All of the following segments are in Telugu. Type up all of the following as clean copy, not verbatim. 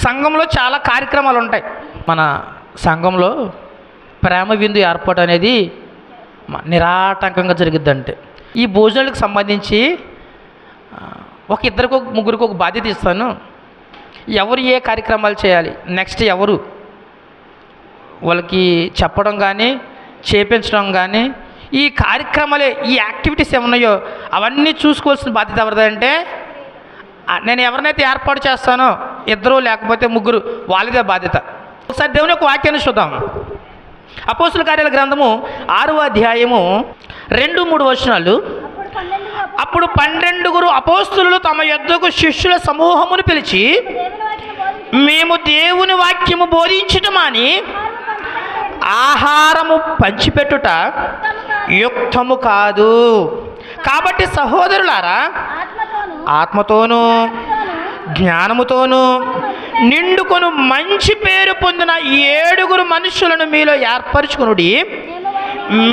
సంఘంలో చాలా కార్యక్రమాలు ఉంటాయి. మన సంఘంలో ప్రేమ విందు ఏర్పాటు అనేది నిరాటంకంగా జరిగిద్దంటే, ఈ భోజనాలకు సంబంధించి ఒక ఇద్దరికి ముగ్గురికి ఒక బాధ్యత ఇస్తాను. ఎవరు ఏ కార్యక్రమాలు చేయాలి, నెక్స్ట్ ఎవరు వాళ్ళకి చెప్పడం కానీ చేపించడం కానీ, ఈ కార్యక్రమాలే ఈ యాక్టివిటీస్ ఏమున్నాయో అవన్నీ చూసుకోవాల్సిన బాధ్యత ఎవరిదంటే, నేను ఎవరినైతే ఏర్పాటు చేస్తానో ఇద్దరు లేకపోతే ముగ్గురు, వాళ్ళదే బాధ్యత. ఒకసారి దేవుని యొక్క వాక్యాన్ని చూద్దాం. అపోస్తుల కార్యాల గ్రంథము 6వ అధ్యాయము 2-3 వచనాలు. అప్పుడు 12 అపోస్తులు తమ యొద్దకు శిష్యుల సమూహమును పిలిచి, మేము దేవుని వాక్యము బోధించటమని ఆహారము పంచిపెట్టుట యుక్తము కాదు. కాబట్టి సహోదరులారా, ఆత్మతోనూ జ్ఞానముతోనూ నిండుకొను మంచి పేరు పొందిన 7 మనుషులను మీలో ఏర్పరచుకునుడి.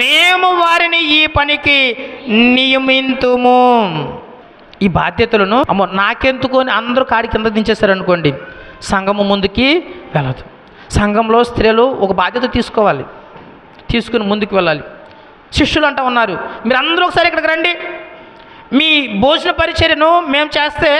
మేము వారిని ఈ పనికి నియమింతుము. ఈ బాధ్యతలను నాకెందుకు అని అందరూ కాడి కింద దించేశారనుకోండి, సంఘము ముందుకి వెళ్ళదు. సంఘంలో స్త్రీలు ఒక బాధ్యత తీసుకోవాలి, తీసుకుని ముందుకు వెళ్ళాలి. శిష్యులు అంటూ ఉన్నారు, మీరు అందరూ ఒకసారి ఇక్కడికి రండి, మీ భోజన పరిచర్యను మేము చేస్తే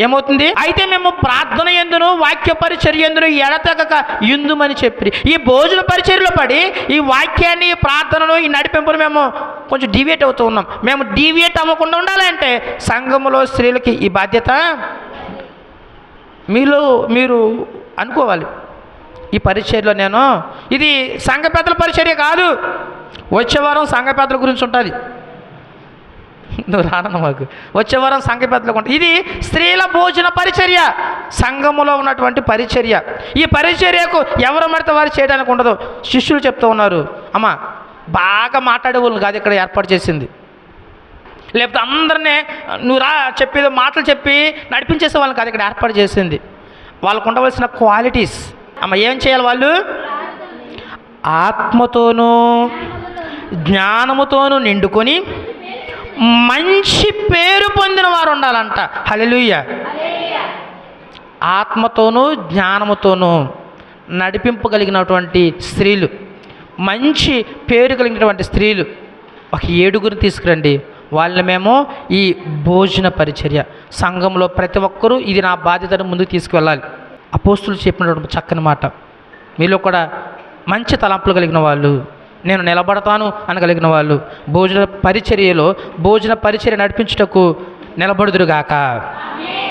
ఏమవుతుంది, అయితే మేము ప్రార్థన ఎందును వాక్య పరిచర్య ఎందును ఎడతెగక యుందుమని చెప్పి, ఈ భోజన పరిచర్యలో పడి ఈ వాక్యాన్ని, ఈ ప్రార్థనను, ఈ నడిపింపును మేము కొంచెం డీవియేట్ అవుతూ ఉన్నాం. మేము డీవియేట్ అవ్వకుండా ఉండాలంటే సంఘములో స్త్రీలకి ఈ బాధ్యత మీరు అనుకోవాలి. ఈ పరిచర్యలో నేను, ఇది సంఘ పెద్దల పరిచర్య కాదు, వచ్చే వారం సంఘ పెద్దల గురించి ఉంటుంది. నువ్వు రానన్న మాకు, వచ్చే వారం సంఘ పెద్దలకు ఉంటుంది. ఇది స్త్రీల భోజన పరిచర్య, సంఘములో ఉన్నటువంటి పరిచర్య. ఈ పరిచర్యకు ఎవరు మడితే వారు చేయడానికి ఉండదు. శిష్యులు చెప్తూ ఉన్నారు, అమ్మ బాగా మాట్లాడే వాళ్ళు కాదు ఇక్కడ ఏర్పాటు చేసింది, లేకపోతే అందరినీ నువ్వు రా చెప్పేదో మాటలు చెప్పి నడిపించేసే వాళ్ళని కాదు ఇక్కడ ఏర్పాటు చేసింది. వాళ్ళకు ఉండవలసిన క్వాలిటీస్, అమ్మ ఏం చేయాలి, వాళ్ళు ఆత్మతోనూ జ్ఞానముతోనూ నిండుకొని మంచి పేరు పొందిన వారు ఉండాలంట. హల్లెలూయా. ఆత్మతోనూ జ్ఞానముతోనూ నడిపింపగలిగినటువంటి స్త్రీలు, మంచి పేరు కలిగినటువంటి స్త్రీలు ఒక 7 తీసుకురండి. వాళ్ళని మేము ఈ భోజన పరిచర్య సంఘంలో ప్రతి ఒక్కరూ ఇది నా బాధ్యతను ముందుకు తీసుకువెళ్ళాలి. అపోస్తులు చెప్పినటువంటి చక్కని మాట, మీలో కూడా మంచి తలంపులు కలిగిన వాళ్ళు, నేను నిలబడతాను అనగలిగిన వాళ్ళు భోజన పరిచర్యలో భోజన పరిచర్య నడిపించుటకు నిలబడుదురుగాక.